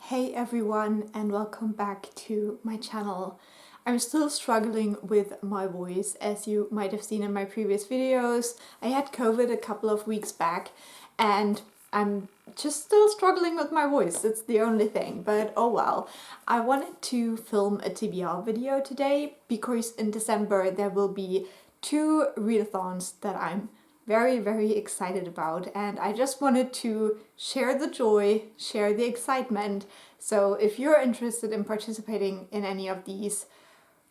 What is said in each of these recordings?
Hey everyone, and welcome back to my channel. I'm still struggling with my voice, as you might have seen in my previous videos. I had COVID a couple of weeks back and I'm just still struggling with my voice. It's the only thing, but oh well. I wanted to film a TBR video today because in December there will be 2 readathons that I'm very excited about, and I just wanted to share the joy, share the excitement. So if you're interested in participating in any of these,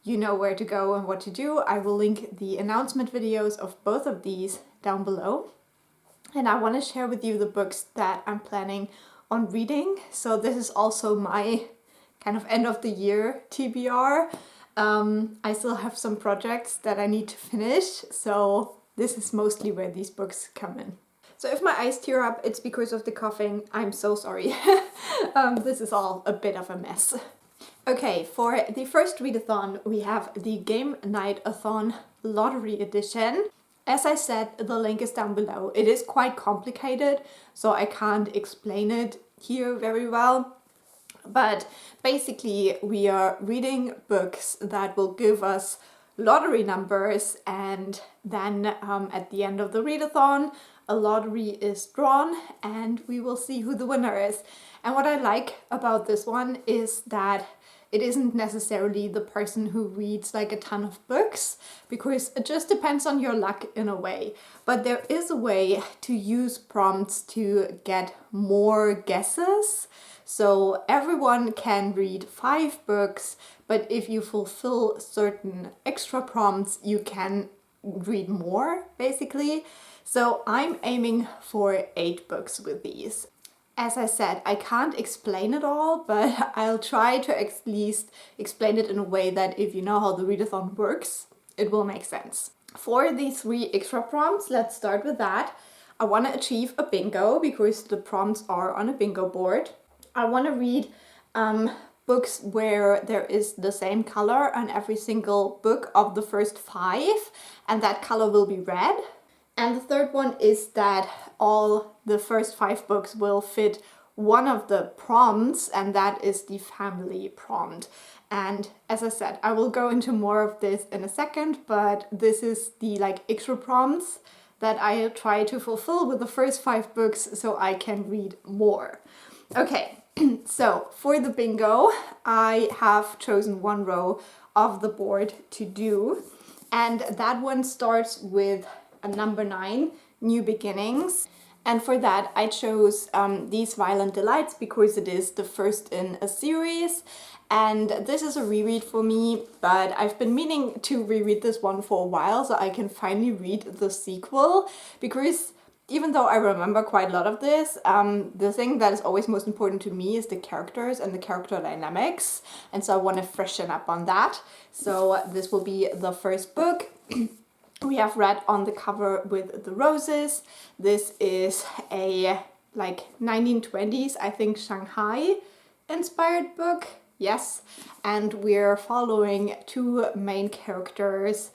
you know where to go and what to do. I will link the announcement videos of both of these down below. And I want to share with you the books that I'm planning on reading. So this is also my kind of end of the year TBR. I still have some projects that I need to finish, so this is mostly where these books come in. So if my eyes tear up, it's because of the coughing. I'm so sorry. This is all a bit of a mess. Okay, for the first readathon, we have the Gamenightathon Lottery Edition. As I said, the link is down below. It is quite complicated, so I can't explain it here very well. But basically, we are reading books that will give us lottery numbers, and then at the end of the readathon a lottery is drawn and we will see who the winner is. And what I like about this one is that it isn't necessarily the person who reads like a ton of books, because it just depends on your luck in a way. But there is a way to use prompts to get more guesses. So everyone can read 5 books, but if you fulfill certain extra prompts, you can read more, basically. So I'm aiming for 8 books with these. As I said, I can't explain it all, but I'll try to at least explain it in a way that if you know how the readathon works, it will make sense. For the 3 extra prompts, let's start with that. I want to achieve a bingo because the prompts are on a bingo board. I want to read books where there is the same color on every single book of the first 5, and that color will be red. And the third one is that all the first 5 books will fit one of the prompts, and that is the family prompt. And as I said, I will go into more of this in a second, but this is the extra prompts that I try to fulfill with the first 5 books so I can read more. Okay, so for the bingo, I have chosen one row of the board to do, and that one starts with a number 9, New Beginnings. And for that I chose These Violent Delights because it is the first in a series, and this is a reread for me, but I've been meaning to reread this one for a while so I can finally read the sequel, because even though I remember quite a lot of this, the thing that is always most important to me is the characters and the character dynamics, and so I want to freshen up on that. So this will be the first book. We have red on the cover with the roses. This is a 1920s, I think, Shanghai inspired book. Yes, and we're following 2 main characters,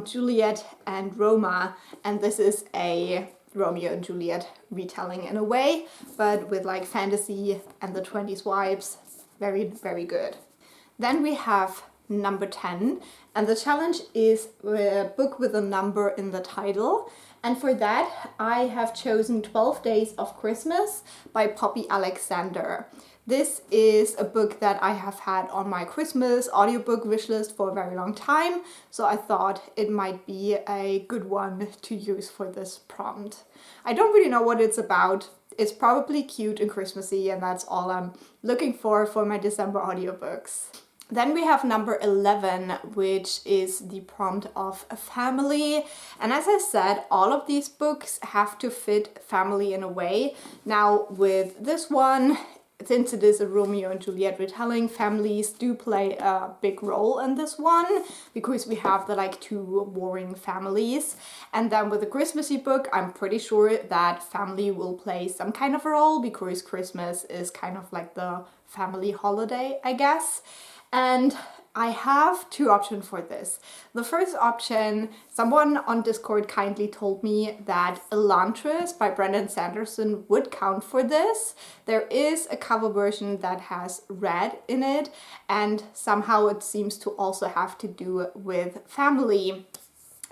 Juliet and Roma, and this is a Romeo and Juliet retelling in a way, but with fantasy and the 20s vibes. Very good. Then we have number 10, and the challenge is a book with a number in the title, and for that I have chosen 12 Days of Christmas by Poppy Alexander. This is a book that I have had on my Christmas audiobook wishlist for a very long time, so I thought it might be a good one to use for this prompt. I don't really know what it's about. It's probably cute and Christmassy, and that's all I'm looking for my December audiobooks. Then we have number 11, which is the prompt of a family. And as I said, all of these books have to fit family in a way. Now with this one, since it is a Romeo and Juliet retelling, families do play a big role in this one, because we have the 2 warring families. And then with the Christmassy book, I'm pretty sure that family will play some kind of a role, because Christmas is kind of like the family holiday, I guess. And I have two options for this. The first option, someone on Discord kindly told me that Elantris by Brandon Sanderson would count for this. There is a cover version that has red in it, and somehow it seems to also have to do with family.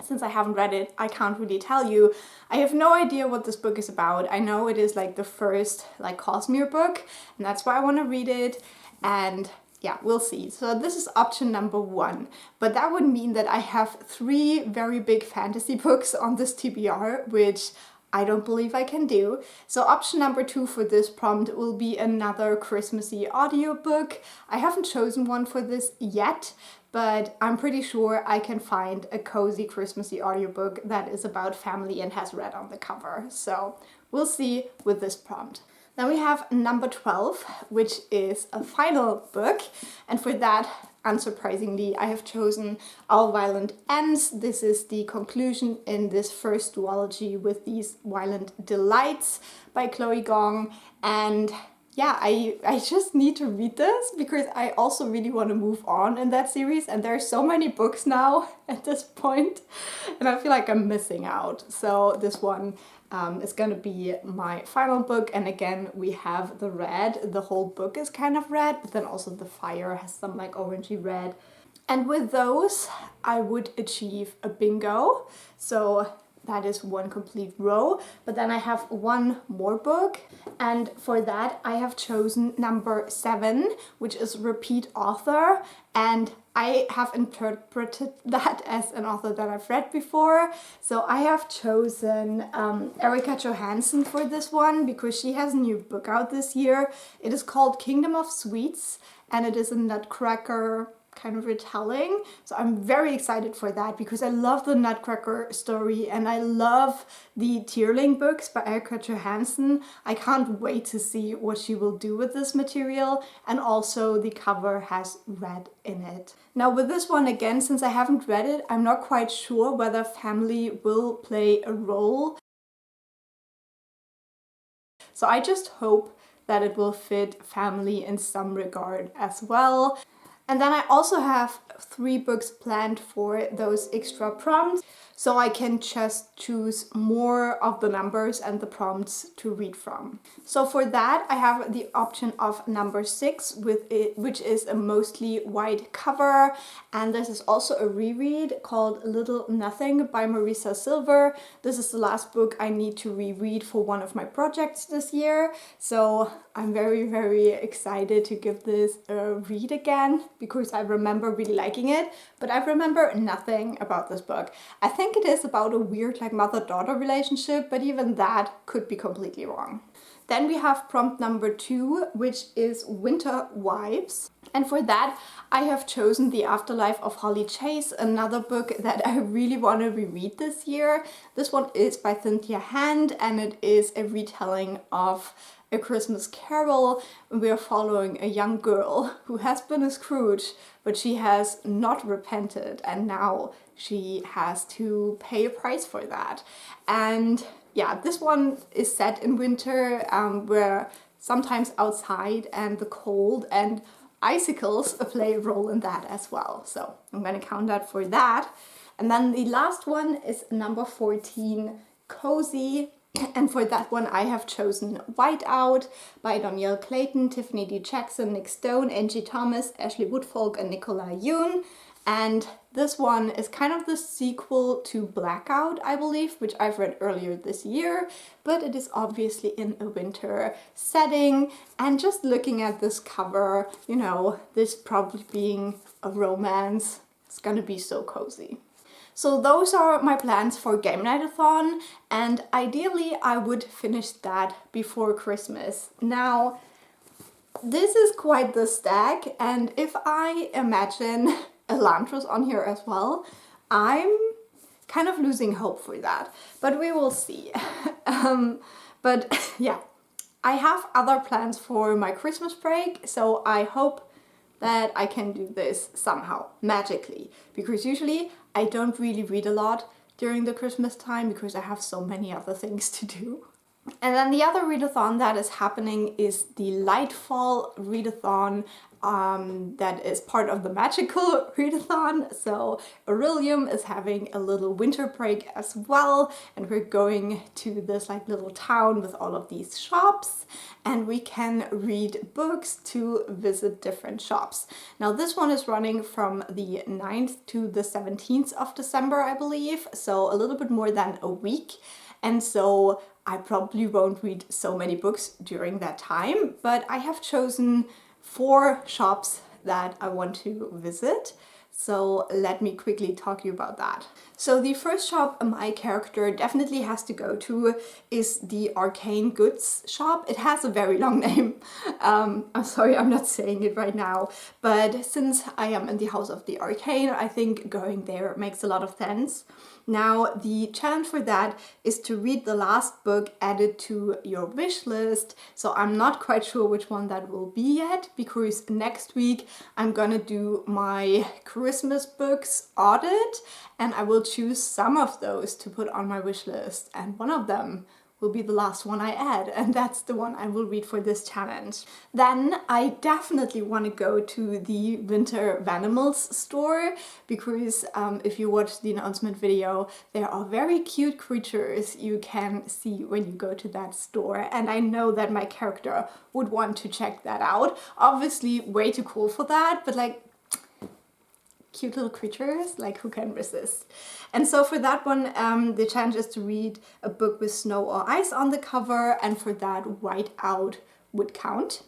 Since I haven't read it, I can't really tell you. I have no idea what this book is about. I know it is like the first like Cosmere book, and that's why I want to read it. And yeah, we'll see. So this is option number one, but that would mean that I have 3 very big fantasy books on this TBR, which I don't believe I can do. So option number 2 for this prompt will be another Christmassy audiobook. I haven't chosen one for this yet, but I'm pretty sure I can find a cozy Christmassy audiobook that is about family and has red on the cover. So we'll see with this prompt. Then we have number 12, which is a final book, and for that, unsurprisingly, I have chosen All Violent Ends. This is the conclusion in this first duology with these violent delights by Chloe Gong, and yeah, I just need to read this because I also really want to move on in that series, and there are so many books now at this point, and I feel like I'm missing out. So this one is gonna be my final book, and again we have the red. The whole book is kind of red, but then also the fire has some like orangey red. And with those I would achieve a bingo. So that is one complete row, but then I have one more book, and for that I have chosen number 7, which is repeat author, and I have interpreted that as an author that I've read before. So I have chosen Erika Johansen for this one because she has a new book out this year. It is called Kingdom of Sweets, and it is a Nutcracker kind of retelling. So I'm very excited for that because I love the Nutcracker story and I love the Tierling books by Erika Johansen. I can't wait to see what she will do with this material, and also the cover has red in it. Now with this one, again, since I haven't read it, I'm not quite sure whether family will play a role. So I just hope that it will fit family in some regard as well. And then I also have 3 books planned for those extra prompts, so I can just choose more of the numbers and the prompts to read from. So for that I have the option of number 6, which is a mostly white cover, and this is also a reread called Little Nothing by Marisa Silver. This is the last book I need to reread for one of my projects this year, so I'm very excited to give this a read again because I remember really liking it, but I remember nothing about this book. I think it is about a weird like mother-daughter relationship, but even that could be completely wrong. Then we have prompt number 2, which is Winter Wives. And for that, I have chosen The Afterlife of Holly Chase, another book that I really want to reread this year. This one is by Cynthia, and it is a retelling of A Christmas Carol. We are following a young girl who has been a Scrooge, but she has not repented, and now she has to pay a price for that. And yeah, this one is set in winter, where sometimes outside and the cold and icicles play a role in that as well. So I'm gonna count that for that. And then the last one is number 14, Cozy. And for that one I have chosen Whiteout by Dhonielle, Clayton, Tiffany D. Jackson, Nick Stone, Angie Thomas, Ashley Woodfolk and Nicola Yoon. And this one is kind of the sequel to Blackout, I believe, which I've read earlier this year, but it is obviously in a winter setting. And just looking at this cover, you know, this probably being a romance, it's gonna be so cozy. So those are my plans for Gamenightathon, and ideally I would finish that before Christmas. Now, this is quite the stack, and if I imagine Elantris on here as well, I'm kind of losing hope for that, but we will see. But yeah, I have other plans for my Christmas break, so I hope that I can do this somehow, magically, because usually I don't really read a lot during the Christmas time because I have so many other things to do. And then the other readathon that is happening is the Lightfall readathon, that is part of the magical readathon. So Aurelium is having a little winter break as well, and we're going to this like little town with all of these shops, and we can read books to visit different shops. Now this one is running from the 9th to the 17th of December, I believe, so a little bit more than a week. And so I probably won't read so many books during that time, but I have chosen 4 shops that I want to visit. So let me quickly talk to you about that. So the first shop my character definitely has to go to is the Arcane Goods shop. It has a very long name. I'm sorry, I'm not saying it right now, but since I am in the House of the Arcane, I think going there makes a lot of sense. Now, the challenge for that is to read the last book added to your wish list. So I'm not quite sure which one that will be yet, because next week I'm gonna do my Christmas books audit, and I will choose some of those to put on my wish list, and one of them will be the last one I add, and that's the one I will read for this challenge. Then I definitely want to go to the Winter Vanimals store, because if you watch the announcement video, there are very cute creatures you can see when you go to that store, and I know that my character would want to check that out. Obviously way too cool for that, but like, cute little creatures, like who can resist? And so for that one, the challenge is to read a book with snow or ice on the cover, and for that Whiteout would count.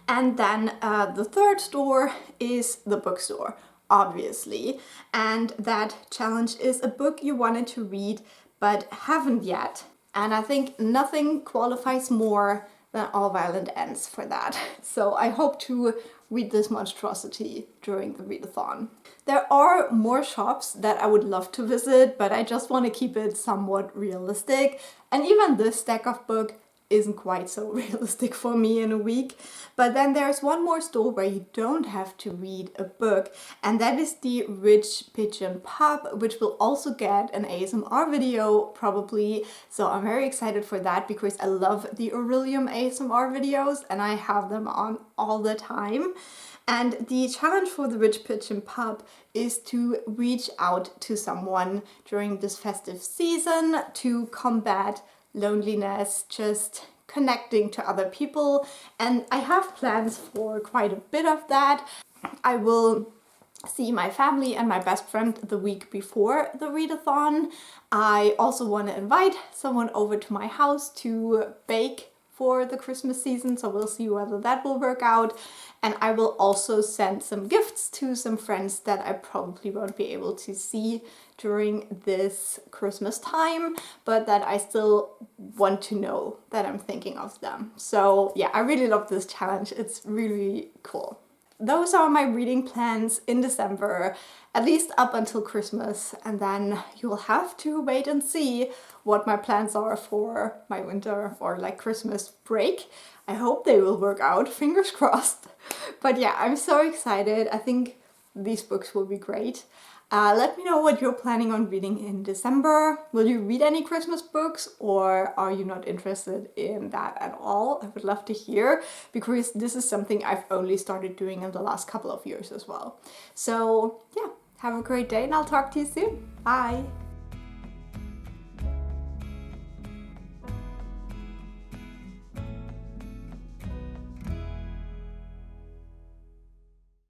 And then the third store is the bookstore, obviously, and that challenge is a book you wanted to read but haven't yet. And I think nothing qualifies more than All Violent Ends for that. So I hope to read this monstrosity during the readathon. There are more shops that I would love to visit, but I just want to keep it somewhat realistic. And even this stack of book isn't quite so realistic for me in a week. But then there's one more store where you don't have to read a book, and that is the Rich Pigeon Pub, which will also get an ASMR video probably. So I'm very excited for that, because I love the Aurelium ASMR videos and I have them on all the time. And the challenge for the Rich Pigeon Pub is to reach out to someone during this festive season to combat loneliness, just connecting to other people. And I have plans for quite a bit of that. I will see my family and my best friend the week before the readathon. I also want to invite someone over to my house to bake for the Christmas season, so we'll see whether that will work out. And I will also send some gifts to some friends that I probably won't be able to see during this Christmas time, but that I still want to know that I'm thinking of them. So yeah, I really love this challenge. It's really cool. Those are my reading plans in December, at least up until Christmas, and then you'll have to wait and see what my plans are for my winter or like Christmas break. I hope they will work out, fingers crossed. But yeah, I'm so excited. I think these books will be great. Let me know what you're planning on reading in December. Will you read any Christmas books, or are you not interested in that at all? I would love to hear, because this is something I've only started doing in the last couple of years as well. So yeah, have a great day and I'll talk to you soon. Bye!